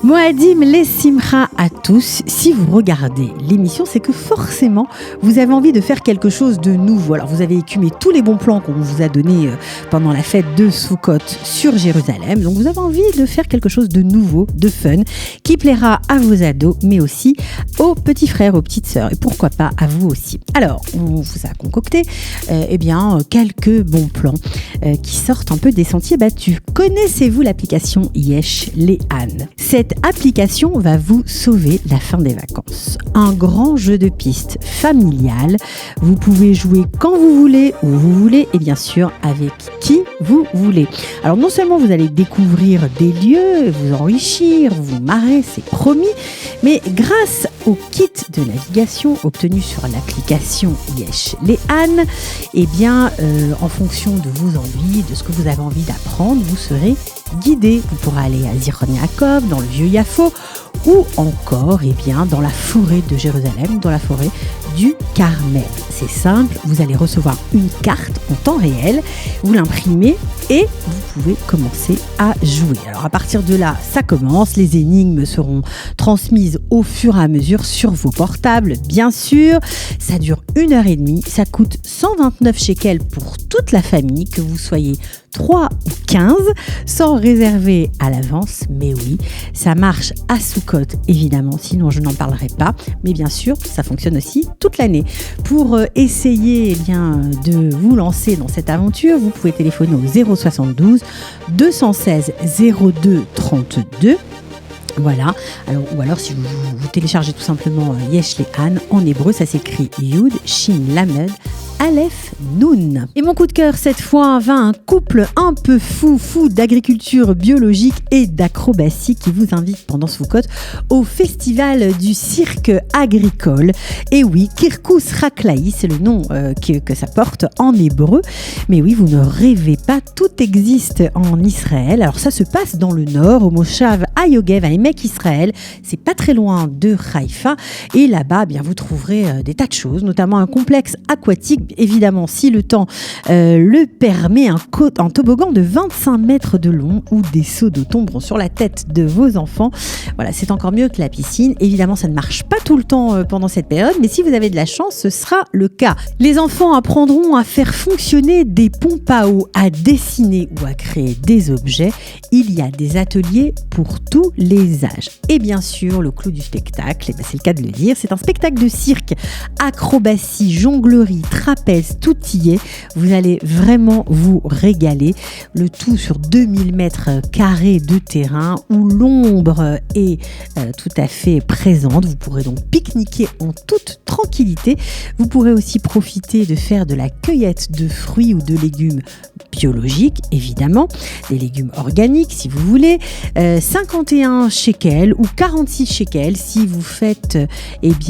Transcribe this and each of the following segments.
Moadim les simcha à tous. Si vous regardez l'émission, c'est que forcément, vous avez envie de faire quelque chose de nouveau. Alors, vous avez écumé tous les bons plans qu'on vous a donnés pendant la fête de Sukkot sur Jérusalem. Donc, vous avez envie de faire quelque chose de nouveau, de fun, qui plaira à vos ados, mais aussi aux petits frères, aux petites sœurs. Et pourquoi pas à vous aussi. Alors, on vous a concocté quelques bons plans qui sortent un peu des sentiers battus. Connaissez-vous l'application Yesh Le'an ? Cette application va vous sauver la fin des vacances. Un grand jeu de pistes familial. Vous pouvez jouer quand vous voulez, où vous voulez et bien sûr avec qui vous voulez. Alors non seulement vous allez découvrir des lieux, vous enrichir, vous marrer, c'est promis, mais grâce au kit de navigation obtenu sur l'application Yesh Le'an, en fonction de vos envies, de ce que vous avez envie d'apprendre, vous serez guidé. Vous pourrez aller à Zichron Yaakov, dans le vieux Yafo, ou encore dans la forêt de Jérusalem, dans la forêt du Carmel. C'est simple, vous allez recevoir une carte en temps réel, vous l'imprimez et vous pouvez commencer à jouer. Alors à partir de là, ça commence, les énigmes seront transmises au fur et à mesure sur vos portables, bien sûr. Ça dure 1h30, ça coûte 129 shekels pour toute la famille, que vous soyez 3 ou 15, sans réserver à l'avance. Mais oui, ça marche à Sukkot, évidemment, sinon je n'en parlerai pas. Mais bien sûr, ça fonctionne aussi toute l'année. Pour essayer de vous lancer dans cette aventure, vous pouvez téléphoner au 072 216 02 32. Voilà, ou alors si vous téléchargez tout simplement Yesh Le'an, en hébreu ça s'écrit Yud, Shin, Lamed, Aleph, Nun. Et mon coup de cœur cette fois va à un couple un peu fou d'agriculture biologique et d'acrobatie qui vous invite pendant Sukkot au festival du cirque agricole. Et oui, Kirkus Raklaï, c'est le nom que ça porte en hébreu. Mais oui, vous ne rêvez pas, tout existe en Israël. Alors ça se passe dans le nord, au Moshav Ayogev, à Emek Israël. C'est pas très loin de Haïfa. Et là-bas, vous trouverez des tas de choses, notamment un complexe aquatique. Évidemment, si le temps le permet, un toboggan de 25 mètres de long où des seaux d'eau tomberont sur la tête de vos enfants. Voilà, c'est encore mieux que la piscine. Évidemment, ça ne marche pas tout le temps pendant cette période, mais si vous avez de la chance, ce sera le cas. Les enfants apprendront à faire fonctionner des pompes à eau, à dessiner ou à créer des objets. Il y a des ateliers pour tous les âges. Et bien sûr, le clou du spectacle, c'est le cas de le dire, c'est un spectacle de cirque, acrobatie, jonglerie, trapèze, tout y est. Vous allez vraiment vous régaler. Le tout sur 2000 mètres carrés de terrain où l'ombre est tout à fait présente. Vous pourrez donc pique-niquer en toute tranquillité. Vous pourrez aussi profiter de faire de la cueillette de fruits ou de légumes biologiques, évidemment, des légumes organiques si vous voulez. 51 shekels ou 46 shekels si vous faites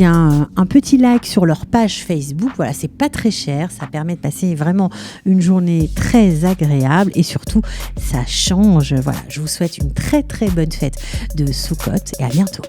un petit like sur leur page Facebook. Voilà, c'est pas très cher, ça permet de passer vraiment une journée très agréable et surtout ça change. Voilà, je vous souhaite une très très bonne fête de Sukkot et à bientôt.